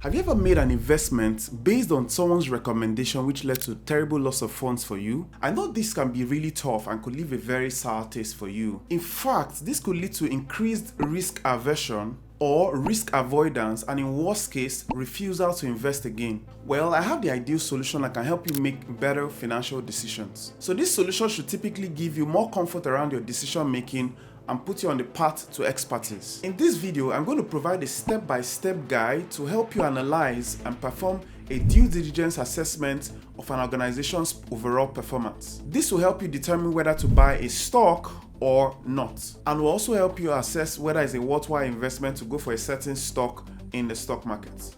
Have you ever made an investment based on someone's recommendation which led to terrible loss of funds for you? I know this can be really tough and could leave a very sour taste for you. In fact, this could lead to increased risk aversion or risk avoidance, and in worst case, refusal to invest again. Well, I have the ideal solution that can help you make better financial decisions. So this solution should typically give you more comfort around your decision making and put you on the path to expertise. In this video, I'm going to provide a step-by-step guide to help you analyze and perform a due diligence assessment of an organization's overall performance. This will help you determine whether to buy a stock or not, and will also help you assess whether it's a worthwhile investment to go for a certain stock in the stock market.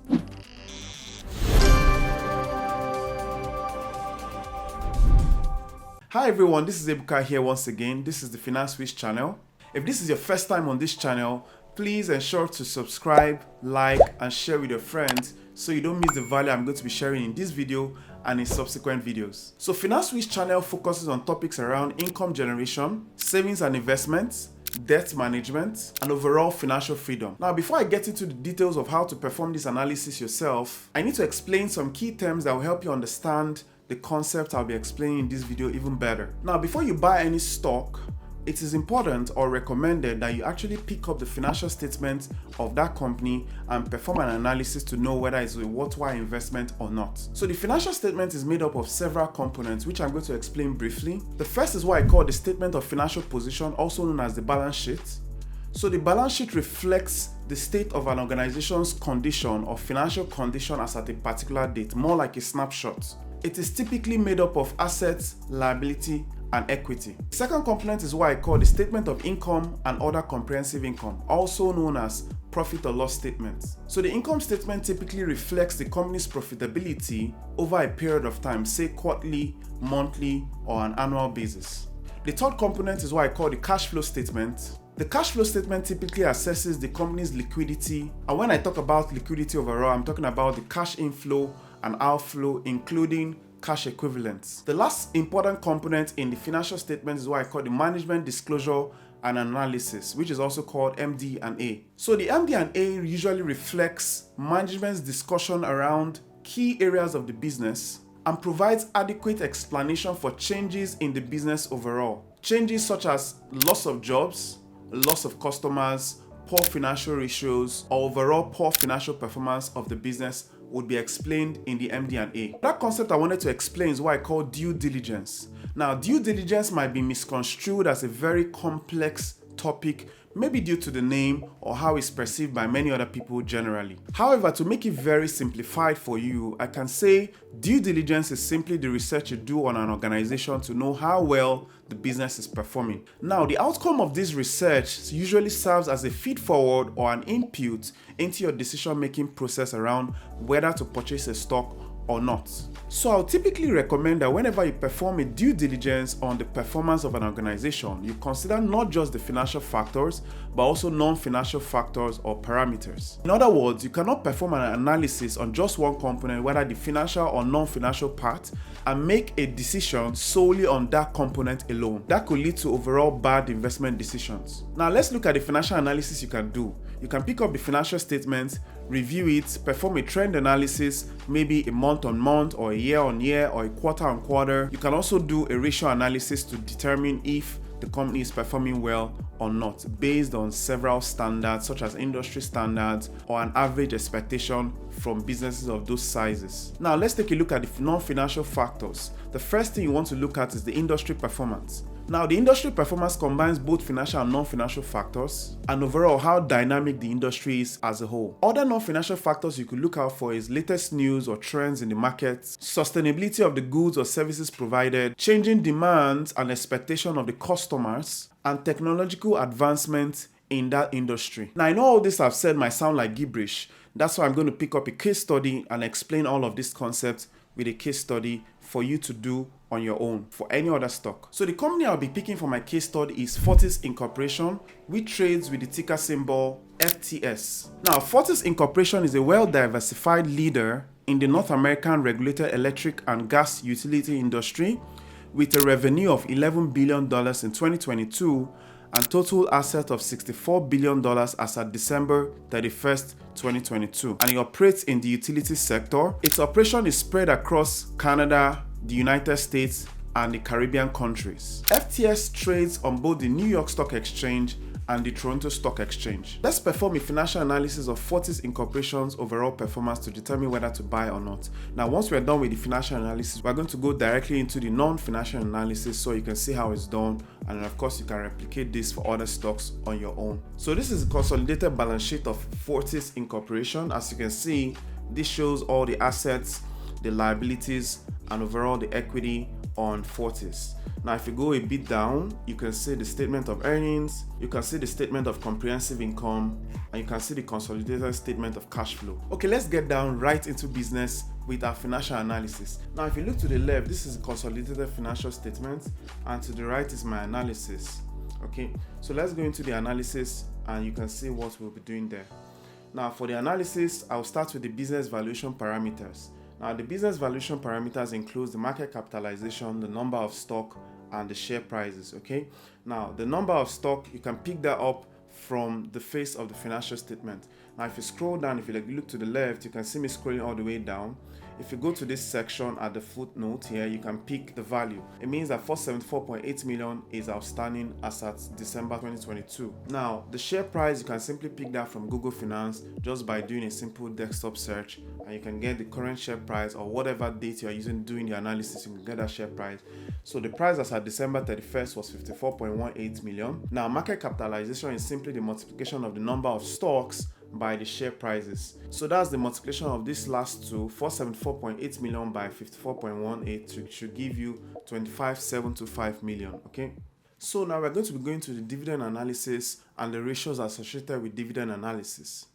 Hi everyone, this is Ebuka here once again. This is the Finance Switch channel. If this is your first time on this channel, please ensure to subscribe, like, and share with your friends so you don't miss the value I'm going to be sharing in this video and in subsequent videos. So Finance Switch channel focuses on topics around income generation, savings and investments, debt management, and overall financial freedom. Now, before I get into the details of how to perform this analysis yourself, I need to explain some key terms that will help you understand the concept I'll be explaining in this video even better. Now, before you buy any stock, it is important or recommended that you actually pick up the financial statement of that company and perform an analysis to know whether it's a worthwhile investment or not. So the financial statement is made up of several components, which I'm going to explain briefly. The first is what I call the statement of financial position, also known as the balance sheet. So the balance sheet reflects the state of an organization's condition or financial condition as at a particular date, more like a snapshot. It is typically made up of assets, liability, and equity. The second component is what I call the statement of income and other comprehensive income, also known as profit or loss statement. So the income statement typically reflects the company's profitability over a period of time, say quarterly, monthly, or an annual basis. The third component is what I call the cash flow statement. The cash flow statement typically assesses the company's liquidity, and when I talk about liquidity overall, I'm talking about the cash inflow and outflow, including cash equivalents. The last important component in the financial statement is what I call the management disclosure and analysis, which is also called MD&A. So the MD&A usually reflects management's discussion around key areas of the business and provides adequate explanation for changes in the business overall. Changes such as loss of jobs, loss of customers, poor financial ratios, or overall poor financial performance of the business would be explained in the MD&A. That concept I wanted to explain is what I call due diligence. Now, due diligence might be misconstrued as a very complex topic, maybe due to the name or how it's perceived by many other people generally. However, to make it very simplified for you, I can say due diligence is simply the research you do on an organization to know how well the business is performing. Now, the outcome of this research usually serves as a feed forward or an input into your decision-making process around whether to purchase a stock or not. So I'll typically recommend that whenever you perform a due diligence on the performance of an organization, you consider not just the financial factors, but also non-financial factors or parameters. In other words, you cannot perform an analysis on just one component, whether the financial or non-financial part, and make a decision solely on that component alone. That could lead to overall bad investment decisions. Now let's look at the financial analysis you can do. You can pick up the financial statement, review it, perform a trend analysis, maybe a month-on-month or a year-on-year or a quarter-on-quarter. You can also do a ratio analysis to determine if the company is performing well or not based on several standards such as industry standards or an average expectation from businesses of those sizes. Now let's take a look at the non-financial factors. The first thing you want to look at is the industry performance. Now, the industry performance combines both financial and non-financial factors and overall how dynamic the industry is as a whole. Other non-financial factors you could look out for is latest news or trends in the market, sustainability of the goods or services provided, changing demands and expectation of the customers, and technological advancement in that industry. Now, I know all this I've said might sound like gibberish. That's why I'm going to pick up a case study and explain all of these concepts with a case study for you to do on your own for any other stock. So the company I'll be picking for my case study is Fortis Incorporation, which trades with the ticker symbol FTS. Now, Fortis Incorporation is a well-diversified leader in the North American regulated electric and gas utility industry with a revenue of $11 billion in 2022 and total asset of $64 billion as at December 31st, 2022. And it operates in the utility sector. Its operation is spread across Canada, the United States, and the Caribbean countries. FTS trades on both the New York Stock Exchange and the Toronto Stock Exchange. Let's perform a financial analysis of Fortis Incorporation's overall performance to determine whether to buy or not. Now, once we're done with the financial analysis, we're going to go directly into the non-financial analysis so you can see how it's done, and then of course you can replicate this for other stocks on your own. So this is the consolidated balance sheet of Fortis Incorporation. As you can see, this shows all the assets, the liabilities, and overall the equity on Fortis. Now, if you go a bit down, you can see the statement of earnings, you can see the statement of comprehensive income, and you can see the consolidated statement of cash flow. Okay, let's get down right into business with our financial analysis. Now, if you look to the left, this is the consolidated financial statement, and to the right is my analysis. Okay, so let's go into the analysis and you can see what we'll be doing there. Now, for the analysis, I'll start with the business valuation parameters. Now, the business valuation parameters includes the market capitalization, the number of stock, and the share prices. Okay. Now, the number of stock, you can pick that up from the face of the financial statement. Now, if you scroll down, if you look to the left, you can see me scrolling all the way down. If you go to this section at the footnote here, you can pick the value. It means that 474.8 million is outstanding as at December 2022. Now, the share price, you can simply pick that from Google Finance just by doing a simple desktop search, and you can get the current share price or whatever date you are using doing the analysis, you can get that share price. So the price as at December 31st was 54.18 million. Now, market capitalization is simply the multiplication of the number of stocks by the share prices. So that's the multiplication of this last two, 474.8 million by 54.18 should give you 25,725 million. Okay. So now we're going to be going to the dividend analysis and the ratios associated with dividend analysis.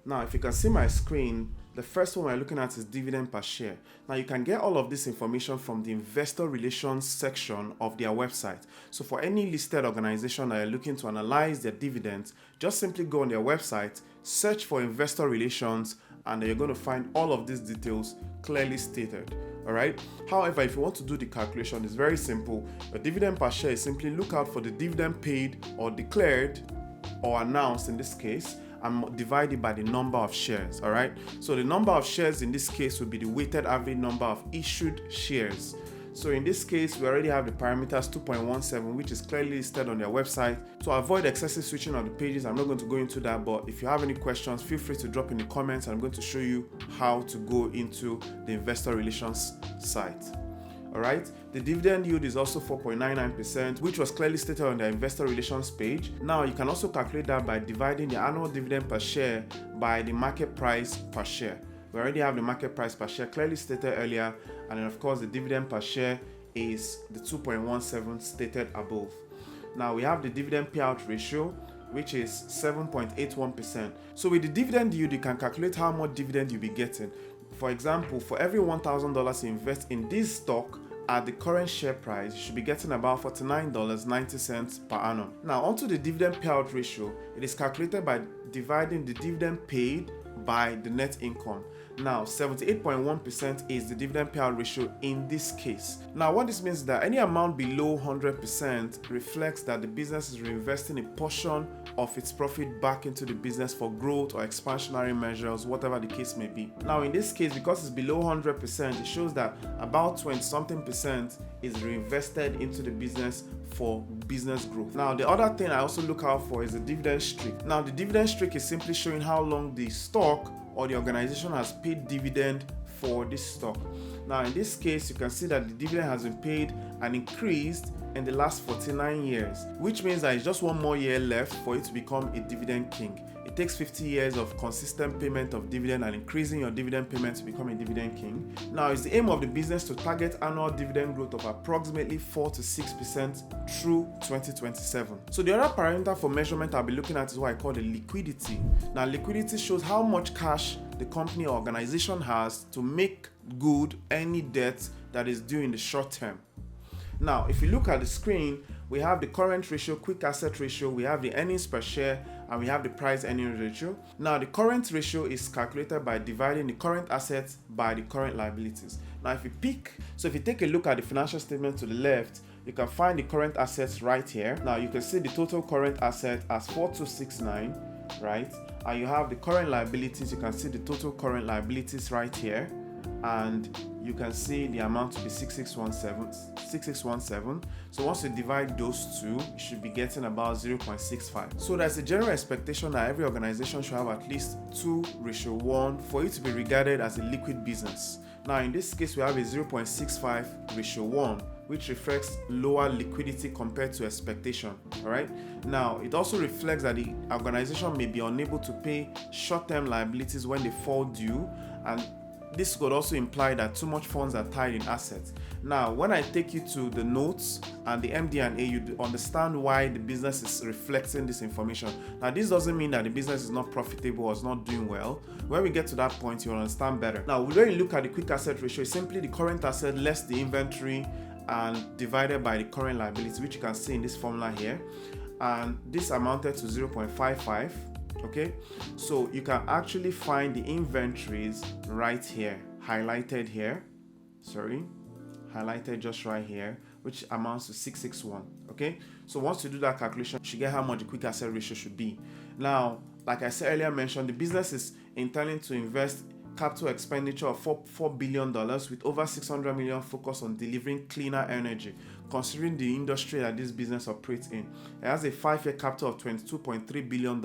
Now, if you can see my screen, the first one we're looking at is dividend per share. Now, you can get all of this information from the investor relations section of their website. So for any listed organization that are looking to analyze their dividends, just simply go on their website, search for investor relations, and you're going to find all of these details clearly stated. All right. However, if you want to do the calculation, it's very simple. A dividend per share is simply look out for the dividend paid or declared or announced in this case, and divide it by the number of shares. All right. So the number of shares in this case will be the weighted average number of issued shares. So in this case, we already have the parameters 2.17, which is clearly listed on their website. To avoid excessive switching of the pages, I'm not going to go into that, but if you have any questions, feel free to drop in the comments, and I'm going to show you how to go into the investor relations site. All right. The dividend yield is also 4.99%, which was clearly stated on the investor relations page. Now, you can also calculate that by dividing the annual dividend per share by the market price per share. We already have the market price per share clearly stated earlier, and then of course the dividend per share is the 2.17 stated above. Now, we have the dividend payout ratio, which is 7.81%. So with the dividend yield, you can calculate how much dividend you'll be getting. For example, for every $1,000 you invest in this stock at the current share price, you should be getting about $49.90 per annum. Now, onto the dividend payout ratio, it is calculated by dividing the dividend paid by the net income. Now, 78.1% is the dividend payout ratio in this case. Now, what this means is that any amount below 100% reflects that the business is reinvesting a portion of its profit back into the business for growth or expansionary measures, whatever the case may be. Now, in this case, because it's below 100%, it shows that about 20-something% is reinvested into the business for business growth. Now, the other thing I also look out for is the dividend streak. Now, the dividend streak is simply showing how long the stock or the organization has paid dividend for this stock. Now, in this case, you can see that the dividend has been paid and increased in the last 49 years, which means that it's just one more year left for it to become a dividend king. It takes 50 years of consistent payment of dividend and increasing your dividend payment to become a dividend king. Now, it's the aim of the business to target annual dividend growth of approximately 4 to 6% through 2027. So the other parameter for measurement I'll be looking at is what I call the liquidity. Now, liquidity shows how much cash the company or organization has to make good any debt that is due in the short term. Now, if you look at the screen, we have the current ratio, quick asset ratio, we have the earnings per share, and we have the price earnings ratio. Now, the current ratio is calculated by dividing the current assets by the current liabilities. Now, if you take a look at the financial statement to the left, you can find the current assets right here. Now you can see the total current asset as 4269, right? And you have the current liabilities. You can see the total current liabilities right here, and you can see the amount to be 6617. So once you divide those two, you should be getting about 0.65. So there's a general expectation that every organization should have at least 2:1 for it to be regarded as a liquid business. Now in this case, we have a 0.65:1, which reflects lower liquidity compared to expectation. All right. Now it also reflects that the organization may be unable to pay short-term liabilities when they fall due, and this could also imply that too much funds are tied in assets. Now, when I take you to the notes and the MD&A, you understand why the business is reflecting this information. Now, this doesn't mean that the business is not profitable or is not doing well. When we get to that point, you'll understand better. Now, when you look at the quick asset ratio, it's simply the current asset less the inventory and divided by the current liability, which you can see in this formula here. And this amounted to 0.55. Okay, so you can actually find the inventories right here, highlighted just right here, which amounts to 661. Okay, so once you do that calculation, you should get how much the quick asset ratio should be. Now, like I said earlier, mentioned, the business is intending to invest capital expenditure of $4 billion with over 600 million focused on delivering cleaner energy. Considering the industry that this business operates in, it has a 5-year capital of $22.3 billion.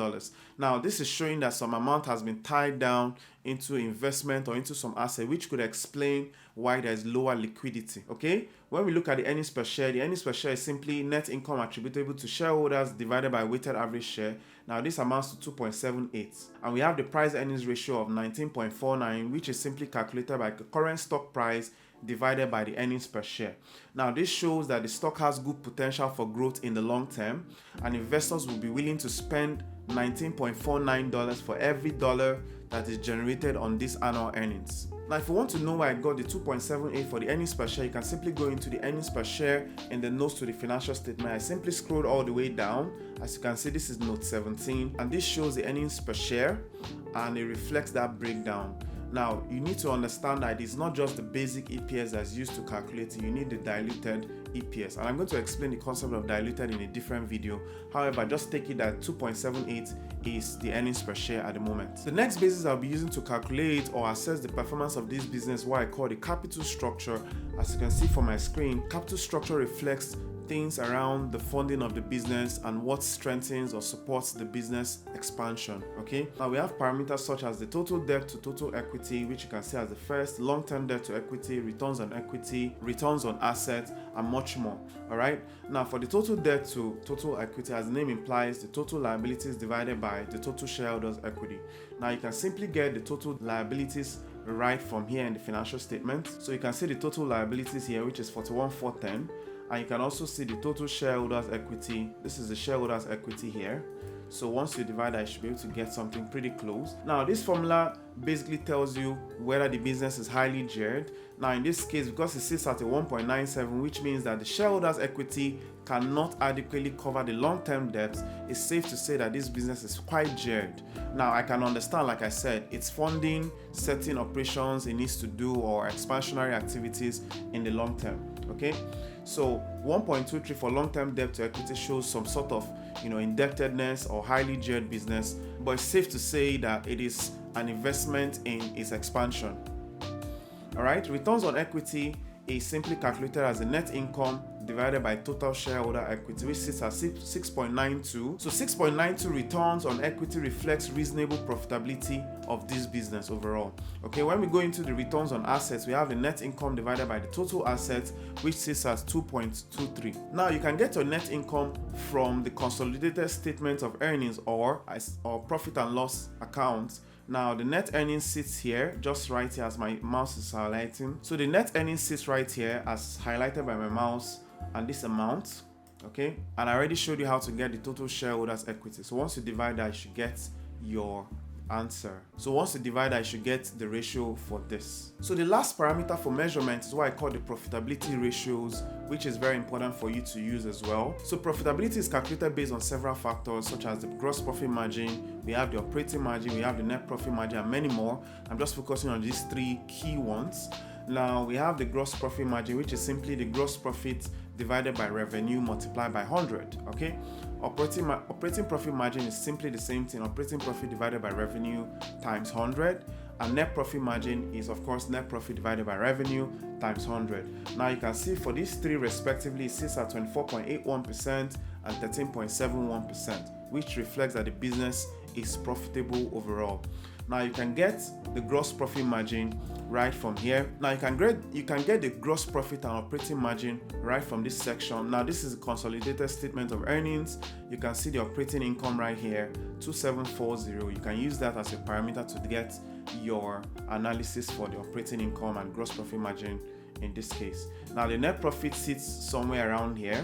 Now, this is showing that some amount has been tied down into investment or into some asset, which could explain why there's lower liquidity. Okay, when we look at the earnings per share, the earnings per share is simply net income attributable to shareholders divided by weighted average share. Now, this amounts to 2.78, and we have the price earnings ratio of 19.49, which is simply calculated by the current stock price divided by the earnings per share. Now, this shows that the stock has good potential for growth in the long term, and investors will be willing to spend $19.49 for every dollar that is generated on this annual earnings. Now, if you want to know where I got the 2.78 for the earnings per share, you can simply go into the earnings per share in the notes to the financial statement. I simply scrolled all the way down. As you can see, this is note 17, and this shows the earnings per share, and it reflects that breakdown. Now, you need to understand that it's not just the basic EPS that's used to calculate it, you need the diluted EPS. And I'm going to explain the concept of diluted in a different video. However, just take it that 2.78 is the earnings per share at the moment. The next basis I'll be using to calculate or assess the performance of this business, what I call the capital structure. As you can see from my screen, capital structure reflects things around the funding of the business and what strengthens or supports the business expansion. Okay, now we have parameters such as the total debt to total equity, which you can see as the first, long-term debt to equity, returns on equity, returns on assets, and much more. All right, now for the total debt to total equity, as the name implies, the total liabilities divided by the total shareholders equity. Now you can simply get the total liabilities right from here in the financial statement. So you can see the total liabilities here, which is 41,410. And you can also see the total shareholders equity. This is the shareholders equity here. So once you divide that, you should be able to get something pretty close. Now, this formula basically tells you whether the business is highly geared. Now, in this case, because it sits at a 1.97, which means that the shareholders equity cannot adequately cover the long-term debt, it's safe to say that this business is quite geared. Now, I can understand, like I said, it's funding certain operations it needs to do or expansionary activities in the long term. Okay, so 1.23 for long-term debt to equity shows some sort of indebtedness or highly geared business, but it's safe to say that it is an investment in its expansion. All right, returns on equity is simply calculated as the net income divided by total shareholder equity, which sits at 6.92. So 6.92 returns on equity reflects reasonable profitability of this business overall. Okay, when we go into the returns on assets, we have the net income divided by the total assets, which sits at 2.23. Now you can get your net income from the consolidated statement of earnings or profit and loss account. Now the net earnings sits here, just right here as my mouse is highlighting. So the net earnings sits right here as highlighted by my mouse, and this amount, okay? And I already showed you how to get the total shareholders equity. So once you divide that, you should get your answer. So once you divide that, you should get the ratio for this. So the last parameter for measurement is what I call the profitability ratios, which is very important for you to use as well. So profitability is calculated based on several factors such as the gross profit margin, we have the operating margin, we have the net profit margin, and many more. I'm just focusing on these three key ones. Now we have the gross profit margin, which is simply the gross profit divided by revenue multiplied by 100. Okay, operating profit margin is simply the same thing. Operating profit divided by revenue times 100. And net profit margin is, of course, net profit divided by revenue times 100. Now you can see for these three respectively, it sits at 24.81% and 13.71%, which reflects that the business is profitable overall. Now you can get the gross profit margin right from here. Now you can get the gross profit and operating margin right from this section. Now this is a consolidated statement of earnings. You can see the operating income right here, 2740. You can use that as a parameter to get your analysis for the operating income and gross profit margin in this case. Now the net profit sits somewhere around here,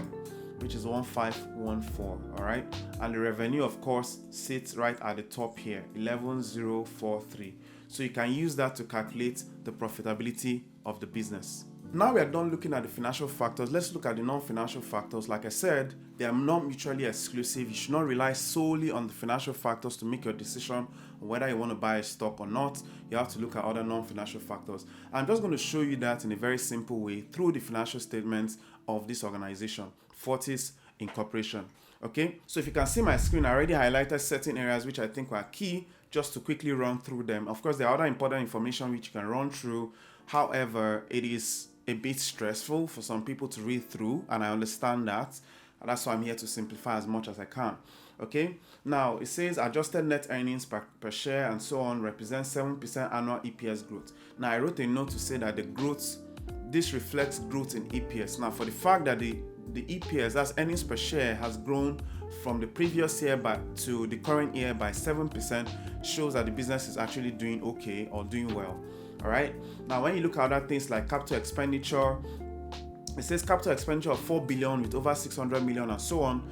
which is 1514. All right, and the revenue of course sits right at the top here, 11043. So you can use that to calculate the profitability of the business. Now we are done looking at the financial factors. Let's look at the non-financial factors. Like I said, they are not mutually exclusive. You should not rely solely on the financial factors to make your decision on whether you want to buy a stock or not. You have to look at other non-financial factors. I'm just going to show you that in a very simple way through the financial statements of this organization, Fortis Incorporation. Okay, so if you can see my screen, I already highlighted certain areas which I think were key, just to quickly run through them. Of course, there are other important information which you can run through. However, it is a bit stressful for some people to read through, and I understand that. And that's why I'm here to simplify as much as I can. Okay, now it says adjusted net earnings per share and so on represents 7% annual EPS growth. Now I wrote a note to say that the growth, this reflects growth in EPS. Now for the fact that the EPS, that's earnings per share, has grown from the previous year to the current year by 7%, shows that the business is actually doing okay or doing well. All right, now when you look at other things like capital expenditure, it says capital expenditure of 4 billion with over 600 million and so on.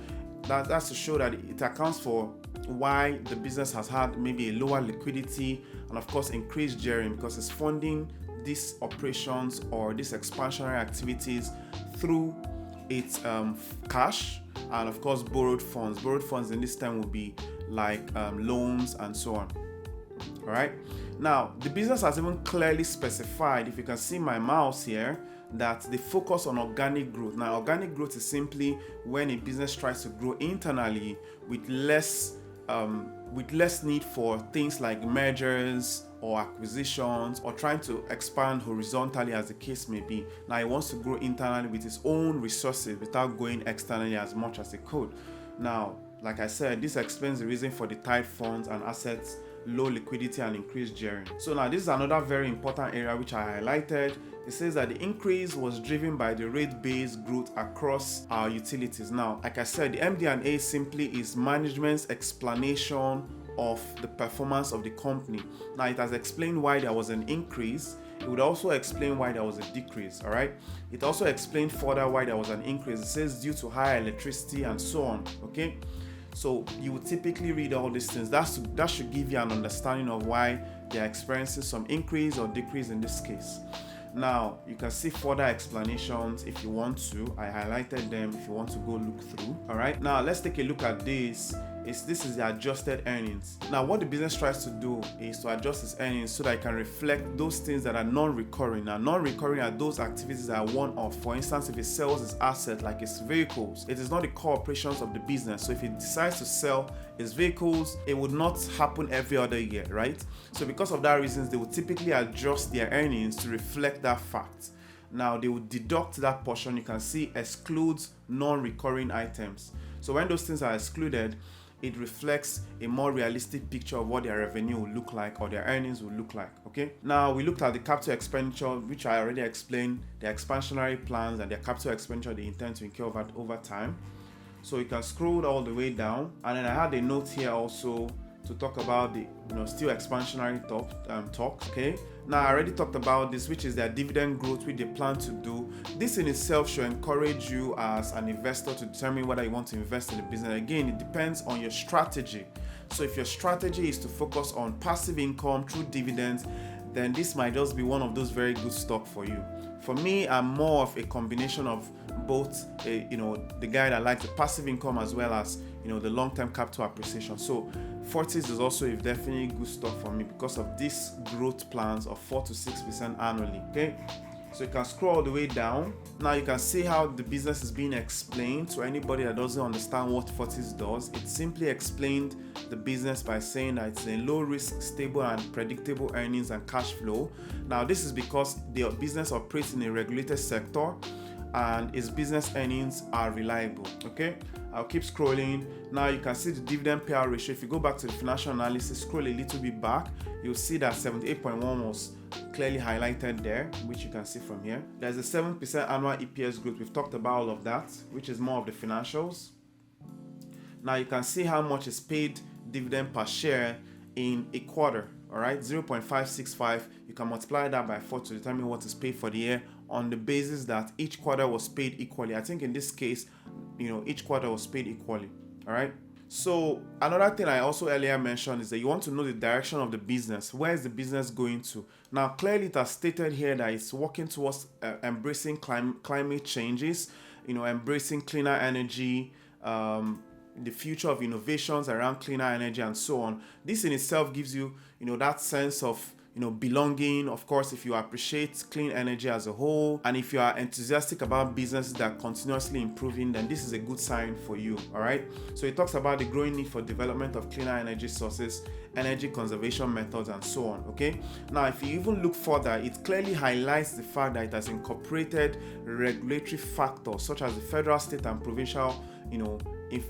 That's to show that it accounts for why the business has had maybe a lower liquidity and of course increased gearing, because it's funding these operations or these expansionary activities through its cash and of course borrowed funds. Borrowed funds in this time will be like loans and so on. All right, now the business has even clearly specified, if you can see my mouse here, that they focus on organic growth. Now organic growth is simply when a business tries to grow internally with less need for things like mergers or acquisitions, or trying to expand horizontally as the case may be. Now it wants to grow internally with its own resources without going externally as much as it could. Now like I said, this explains the reason for the tight funds and assets, low liquidity and increased gearing. So now this is another very important area which I highlighted. It says that the increase was driven by the rate-based growth across our utilities. Now, like I said, the MD&A simply is management's explanation of the performance of the company. Now, it has explained why there was an increase. It would also explain why there was a decrease, all right? It also explained further why there was an increase. It says due to higher electricity and so on, okay? So you would typically read all these things. That should give you an understanding of why they're experiencing some increase or decrease in this case. Now, you can see further explanations if you want to. I highlighted them if you want to go look through. All right, now let's take a look at this. This is the adjusted earnings. Now, what the business tries to do is to adjust its earnings so that it can reflect those things that are non-recurring. Now, non-recurring are those activities that are one-off. For instance, if it sells its asset, like its vehicles, it is not the core operations of the business. So if it decides to sell its vehicles, it would not happen every other year, right? So because of that reasons, they would typically adjust their earnings to reflect that fact. Now, they would deduct that portion. You can see excludes non-recurring items. So when those things are excluded, it reflects a more realistic picture of what their revenue will look like or their earnings will look like, okay? Now, we looked at the capital expenditure, which I already explained, the expansionary plans and their capital expenditure they intend to incur over time. So you can scroll all the way down. And then I had a note here also to talk about the still expansionary talks, okay? Now, I already talked about this, which is their dividend growth, which they plan to do. This in itself should encourage you as an investor to determine whether you want to invest in the business. Again, it depends on your strategy. So if your strategy is to focus on passive income through dividends, then this might just be one of those very good stock for you. For me, I'm more of a combination of both, the guy that likes the passive income as well as, the long-term capital appreciation. So Fortis is also a definitely good stock for me because of these growth plans of 4 to 6% annually, okay? So you can scroll all the way down. Now you can see how the business is being explained to anybody that doesn't understand what Fortis does. It simply explained the business by saying that it's a low risk, stable and predictable earnings and cash flow. Now this is because the business operates in a regulated sector and its business earnings are reliable. Okay, I'll keep scrolling. Now you can see the dividend payout ratio. If you go back to the financial analysis, scroll a little bit back, you'll see that 78.1 was clearly highlighted there, which you can see from here. There's a 7% annual EPS growth. We've talked about all of that, which is more of the financials. Now you can see how much is paid dividend per share in a quarter. All right, 0.565. You can multiply that by 4 to determine what is paid for the year on the basis that each quarter was paid equally. I think in this case, each quarter was paid equally. All right. So another thing I also earlier mentioned is that you want to know the direction of the business. Where is the business going to? Now, clearly it has stated here that it's working towards embracing climate changes, embracing cleaner energy, the future of innovations around cleaner energy and so on. This in itself gives you, that sense of belonging. Of course, if you appreciate clean energy as a whole, and if you are enthusiastic about businesses that are continuously improving, then this is a good sign for you. All right. So it talks about the growing need for development of cleaner energy sources, energy conservation methods, and so on. Okay. Now, if you even look further, it clearly highlights the fact that it has incorporated regulatory factors such as the federal, state, and provincial,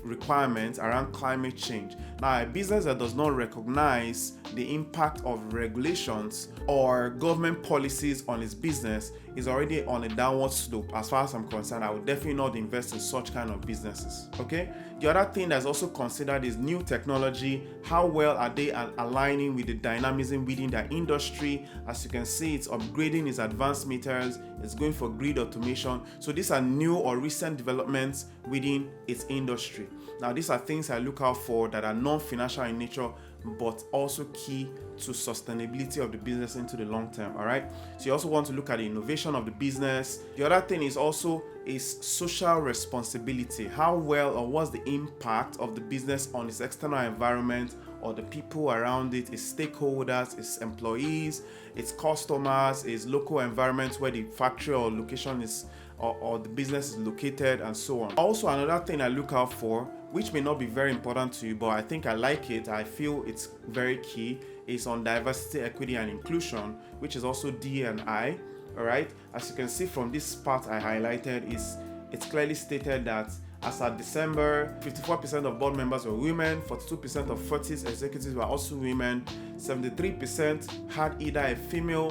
requirements around climate change. Now, a business that does not recognize the impact of regulations or government policies on its business is already on a downward slope. As far as I'm concerned, I would definitely not invest in such kind of businesses. Okay. The other thing that's also considered is new technology. How well are they aligning with the dynamism within their industry? As you can see, it's upgrading its advanced meters. It's going for grid automation. So these are new or recent developments within its industry. Now, these are things I look out for that are non-financial in nature, but also key to sustainability of the business into the long term. All right. So you also want to look at the innovation of the business. The other thing is also social responsibility. How well or what's the impact of the business on its external environment or the people around it, its stakeholders, its employees, its customers, its local environment where the factory or location is or the business is located, and so on. Also, another thing I look out for, which may not be very important to you, but I think I like it, I feel it's very key, is on diversity, equity, and inclusion, which is also D&I. All right. As you can see from this part I highlighted, it's clearly stated that as at December, 54% of board members were women, 42% of Fortis executives were also women, 73% had either a female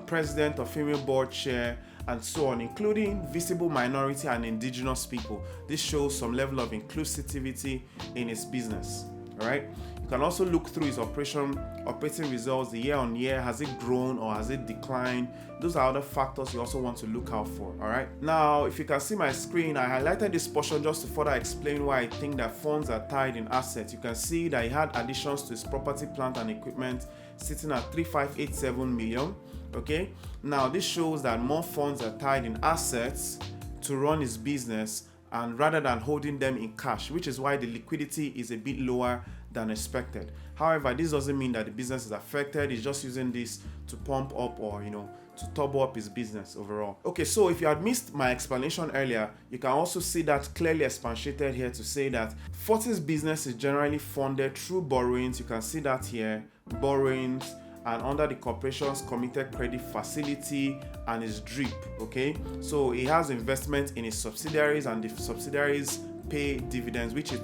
president or female board chair, and so on, including visible minority and indigenous people. This shows some level of inclusivity in its business. All right. You can also look through its operating results, the year on year. Has it grown or has it declined? Those are other factors you also want to look out for. All right. Now, if you can see my screen, I highlighted this portion just to further explain why I think that funds are tied in assets. You can see that he had additions to his property, plant, and equipment sitting at 3587 million. Okay. Now, this shows that more funds are tied in assets to run his business, and rather than holding them in cash, which is why the liquidity is a bit lower than expected. However, this doesn't mean that the business is affected. He's just using this to pump up or, to turbo up his business overall. Okay, so if you had missed my explanation earlier, you can also see that clearly expatiated here to say that Fortis business is generally funded through borrowings. You can see that here, borrowings, and under the corporation's committed credit facility and its DRIP. Okay, so he has investment in his subsidiaries, and the subsidiaries pay dividends, which it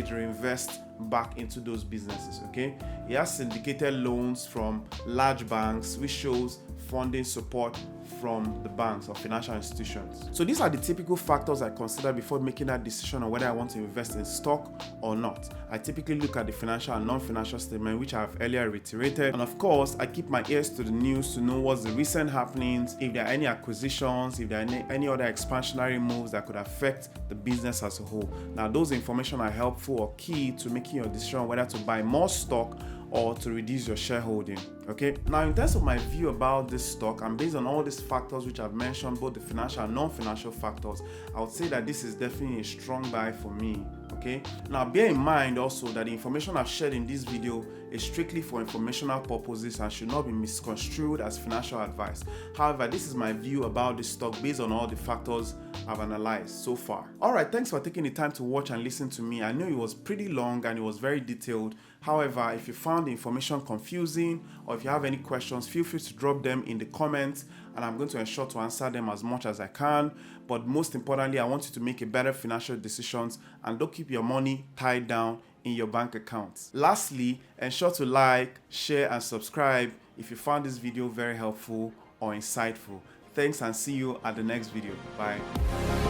reinvests back into those businesses. Okay, he has syndicated loans from large banks, which shows funding support from the banks or financial institutions. So these are the typical factors I consider before making that decision on whether I want to invest in stock or not. I typically look at the financial and non-financial statement, which I have earlier reiterated, and of course I keep my ears to the news to know what's the recent happenings, if there are any acquisitions, if there are any other expansionary moves that could affect the business as a whole. Now, those information are helpful or key to making your decision on whether to buy more stock or to reduce your shareholding. Okay, now in terms of my view about this stock, and based on all these those factors which I've mentioned, both the financial and non-financial factors, I would say that this is definitely a strong buy for me. Okay, now bear in mind also that the information I've shared in this video is strictly for informational purposes and should not be misconstrued as financial advice. However, this is my view about this stock based on all the factors I've analyzed so far. Alright, thanks for taking the time to watch and listen to me. I know it was pretty long and it was very detailed. However, if you found the information confusing or if you have any questions, feel free to drop them in the comments and I'm going to ensure to answer them as much as I can. But most importantly, I want you to make a better financial decisions and don't keep your money tied down in your bank accounts. Lastly, ensure to like, share and subscribe if you found this video very helpful or insightful. Thanks and see you at the next video. Bye.